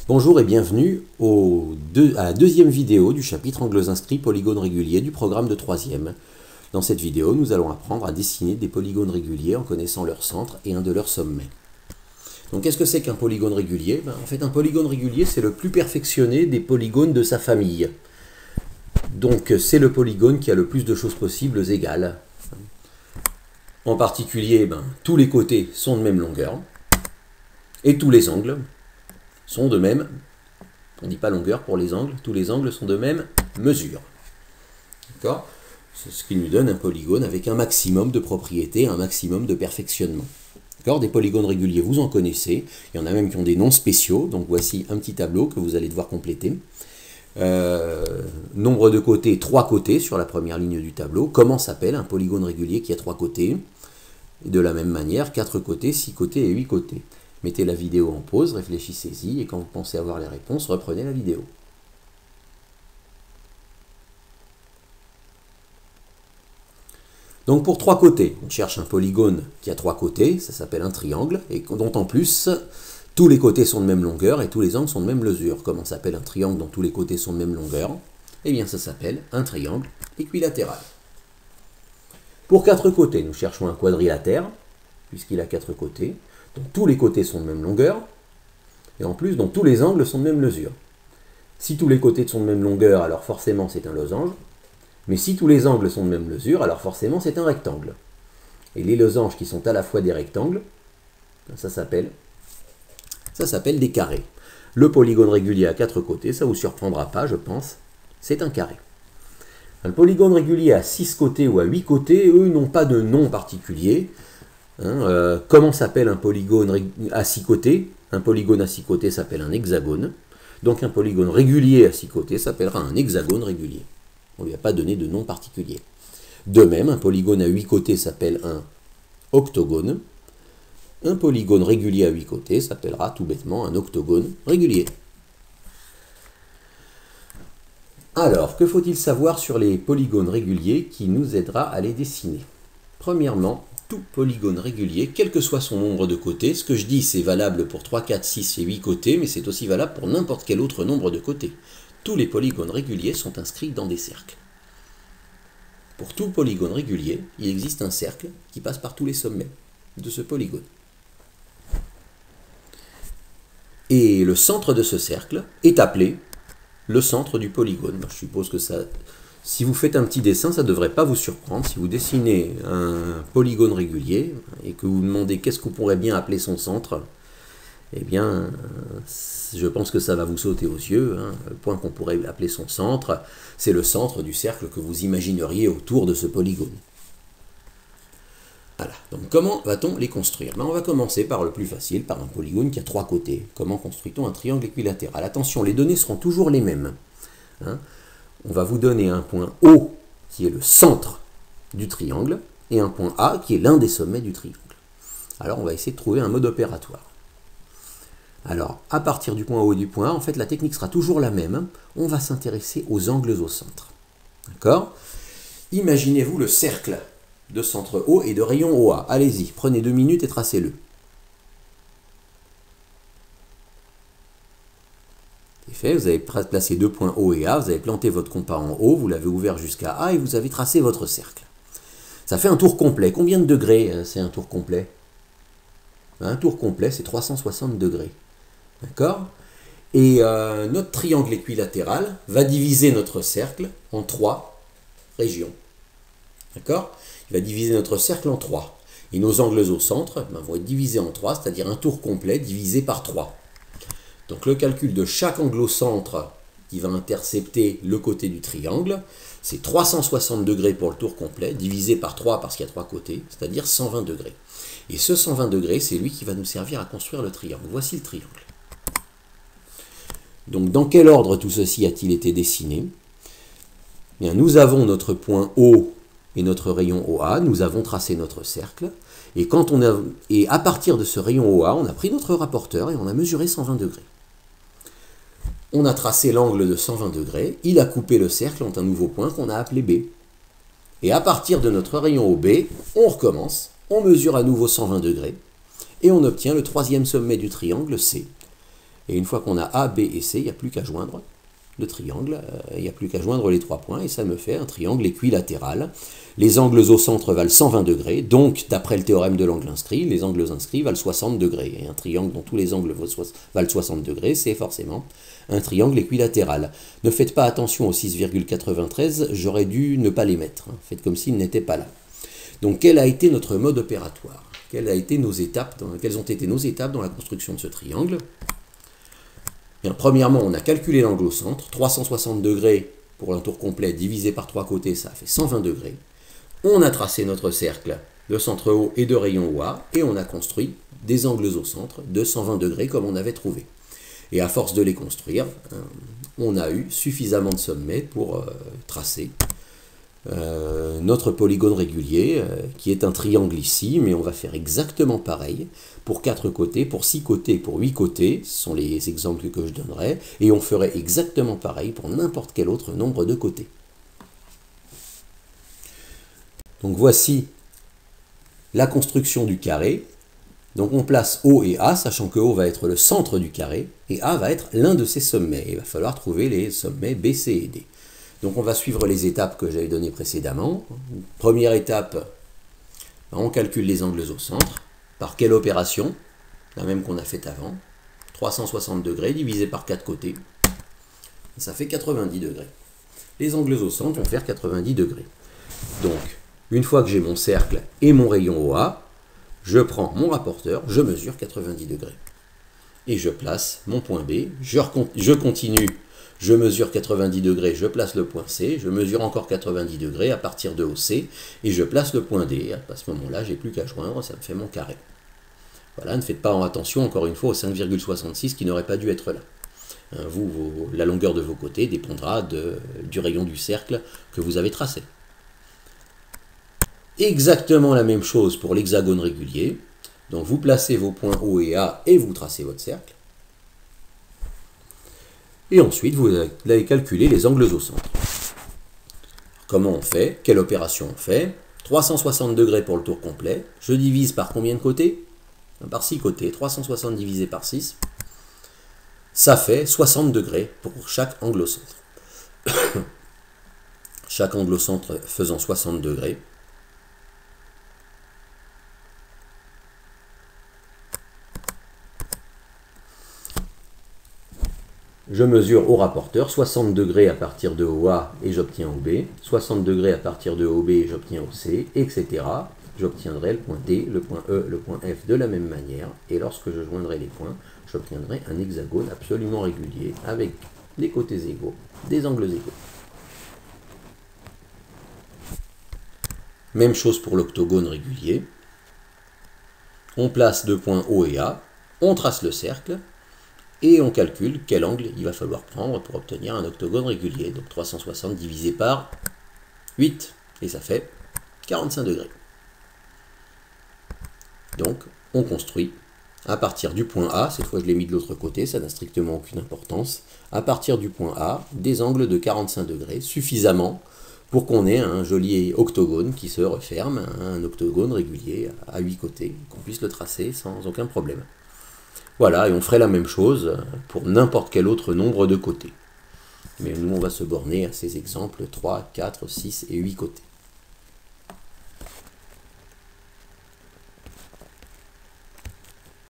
Bonjour et bienvenue à la deuxième vidéo du chapitre Angles inscrits polygones réguliers du programme de 3e. Dans cette vidéo, nous allons apprendre à dessiner des polygones réguliers en connaissant leur centre et un de leurs sommets. Donc qu'est-ce que c'est qu'un polygone régulier? En fait, un polygone régulier, c'est le plus perfectionné des polygones de sa famille. Donc c'est le polygone qui a le plus de choses possibles égales. En particulier, tous les côtés sont de même longueur et tous les angles sont de même, on ne dit pas longueur pour les angles, tous les angles sont de même mesure. D'accord? C'est ce qui nous donne un polygone avec un maximum de propriétés, un maximum de perfectionnement. D'accord? Des polygones réguliers, vous en connaissez, il y en a même qui ont des noms spéciaux, donc voici un petit tableau que vous allez devoir compléter. Nombre de côtés, 3 côtés sur la première ligne du tableau. Comment s'appelle un polygone régulier qui a 3 côtés? De la même manière, 4 côtés, 6 côtés et 8 côtés. Mettez la vidéo en pause, réfléchissez-y, et quand vous pensez avoir les réponses, reprenez la vidéo. Donc pour 3 côtés, on cherche un polygone qui a 3 côtés, ça s'appelle un triangle, et dont en plus, tous les côtés sont de même longueur et tous les angles sont de même mesure. Comment s'appelle un triangle dont tous les côtés sont de même longueur? Eh bien ça s'appelle un triangle équilatéral. Pour 4 côtés, nous cherchons un quadrilatère, puisqu'il a 4 côtés. Donc tous les côtés sont de même longueur, et en plus, donc tous les angles sont de même mesure. Si tous les côtés sont de même longueur, alors forcément c'est un losange, mais si tous les angles sont de même mesure, alors forcément c'est un rectangle. Et les losanges qui sont à la fois des rectangles, ça s'appelle des carrés. Le polygone régulier à 4 côtés, ça ne vous surprendra pas, je pense, c'est un carré. Un polygone régulier à 6 côtés ou à 8 côtés, eux, n'ont pas de nom particulier. Comment s'appelle un polygone à 6 côtés? Un polygone à 6 côtés s'appelle un hexagone. Donc un polygone régulier à 6 côtés s'appellera un hexagone régulier. On ne lui a pas donné de nom particulier. De même, un polygone à 8 côtés s'appelle un octogone. Un polygone régulier à 8 côtés s'appellera tout bêtement un octogone régulier. Alors, que faut-il savoir sur les polygones réguliers qui nous aidera à les dessiner? Premièrement, tout polygone régulier, quel que soit son nombre de côtés, ce que je dis c'est valable pour 3, 4, 6 et 8 côtés, mais c'est aussi valable pour n'importe quel autre nombre de côtés. Tous les polygones réguliers sont inscrits dans des cercles. Pour tout polygone régulier, il existe un cercle qui passe par tous les sommets de ce polygone. Et le centre de ce cercle est appelé le centre du polygone. Je suppose que ça, si vous faites un petit dessin, ça ne devrait pas vous surprendre. Si vous dessinez un polygone régulier et que vous vous demandez qu'est-ce qu'on pourrait bien appeler son centre, eh bien, je pense que ça va vous sauter aux yeux. Le point qu'on pourrait appeler son centre, c'est le centre du cercle que vous imagineriez autour de ce polygone. Voilà, donc comment va-t-on les construire? On va commencer par le plus facile, par un polygone qui a 3 côtés. Comment construit-on un triangle équilatéral? Attention, les données seront toujours les mêmes. On va vous donner un point O qui est le centre du triangle et un point A qui est l'un des sommets du triangle. Alors on va essayer de trouver un mode opératoire. Alors, à partir du point O et du point A, en fait, la technique sera toujours la même. On va s'intéresser aux angles au centre. D'accord? Imaginez-vous le cercle de centre O et de rayon OA. Allez-y, prenez 2 minutes et tracez-le. C'est fait, vous avez placé 2 points O et A, vous avez planté votre compas en haut, vous l'avez ouvert jusqu'à A et vous avez tracé votre cercle. Ça fait un tour complet. Combien de degrés c'est un tour complet? Un tour complet, c'est 360 degrés. D'accord? Et notre triangle équilatéral va diviser notre cercle en 3 régions. D'accord? Il va diviser notre cercle en 3. Et nos angles au centre vont être divisés en 3, c'est-à-dire un tour complet divisé par 3. Donc le calcul de chaque angle au centre qui va intercepter le côté du triangle, c'est 360 degrés pour le tour complet, divisé par 3 parce qu'il y a 3 côtés, c'est-à-dire 120 degrés. Et ce 120 degrés, c'est lui qui va nous servir à construire le triangle. Voici le triangle. Donc dans quel ordre tout ceci a-t-il été dessiné? Bien, nous avons notre point O et notre rayon OA, nous avons tracé notre cercle, et à partir de ce rayon OA, on a pris notre rapporteur et on a mesuré 120 degrés. On a tracé l'angle de 120 degrés, il a coupé le cercle entre un nouveau point qu'on a appelé B. Et à partir de notre rayon OB, on recommence, on mesure à nouveau 120 degrés, et on obtient le 3e sommet du triangle C. Et une fois qu'on a A, B et C, il n'y a plus qu'à joindre le triangle, il n'y a plus qu'à joindre les 3 points, et ça me fait un triangle équilatéral. Les angles au centre valent 120 degrés, donc d'après le théorème de l'angle inscrit, les angles inscrits valent 60 degrés. Et un triangle dont tous les angles valent 60 degrés, c'est forcément un triangle équilatéral. Ne faites pas attention aux 6,93, j'aurais dû ne pas les mettre. Faites comme s'ils n'étaient pas là. Donc quel a été notre mode opératoire? Quelles ont été nos étapes dans la construction de ce triangle? Bien, premièrement, on a calculé l'angle au centre, 360 degrés pour un tour complet divisé par 3 côtés, ça fait 120 degrés. On a tracé notre cercle de centre haut et de rayon OA, et on a construit des angles au centre de 120 degrés comme on avait trouvé. Et à force de les construire, on a eu suffisamment de sommets pour tracer notre polygone régulier, qui est un triangle ici, mais on va faire exactement pareil pour 4 côtés, pour 6 côtés, pour 8 côtés, ce sont les exemples que je donnerai, et on ferait exactement pareil pour n'importe quel autre nombre de côtés. Donc voici la construction du carré. Donc on place O et A, sachant que O va être le centre du carré, et A va être l'un de ses sommets. Il va falloir trouver les sommets B, C et D. Donc on va suivre les étapes que j'avais données précédemment. Première étape, on calcule les angles au centre. Par quelle opération? La même qu'on a faite avant. 360 degrés divisé par 4 côtés. Ça fait 90 degrés. Les angles au centre vont faire 90 degrés. Donc, une fois que j'ai mon cercle et mon rayon OA, je prends mon rapporteur, je mesure 90 degrés. Et je place mon point B, je continue, je mesure 90 degrés, je place le point C, je mesure encore 90 degrés à partir de OC, et je place le point D. À ce moment-là, j'ai plus qu'à joindre, ça me fait mon carré. Voilà, ne faites pas attention, encore une fois, au 5,66 qui n'aurait pas dû être là. La longueur de vos côtés dépendra du rayon du cercle que vous avez tracé. Exactement la même chose pour l'hexagone régulier. Donc vous placez vos points O et A et vous tracez votre cercle. Et ensuite, vous allez calculer les angles au centre. Comment on fait? Quelle opération on fait? 360 degrés pour le tour complet. Je divise par combien de côtés? Par 6 côtés. 360 divisé par 6. Ça fait 60 degrés pour chaque angle au centre. Chaque angle au centre faisant 60 degrés. Je mesure au rapporteur 60 degrés à partir de OA et j'obtiens OB, 60 degrés à partir de OB et j'obtiens OC, etc. J'obtiendrai le point D, le point E, le point F de la même manière, et lorsque je joindrai les points, j'obtiendrai un hexagone absolument régulier avec des côtés égaux, des angles égaux. Même chose pour l'octogone régulier. On place deux points O et A, on trace le cercle, et on calcule quel angle il va falloir prendre pour obtenir un octogone régulier. Donc 360 divisé par 8, et ça fait 45 degrés. Donc on construit à partir du point A, cette fois je l'ai mis de l'autre côté, ça n'a strictement aucune importance, à partir du point A, des angles de 45 degrés, suffisamment pour qu'on ait un joli octogone qui se referme, un octogone régulier à 8 côtés, qu'on puisse le tracer sans aucun problème. Voilà, et on ferait la même chose pour n'importe quel autre nombre de côtés. Mais nous, on va se borner à ces exemples 3, 4, 6 et 8 côtés.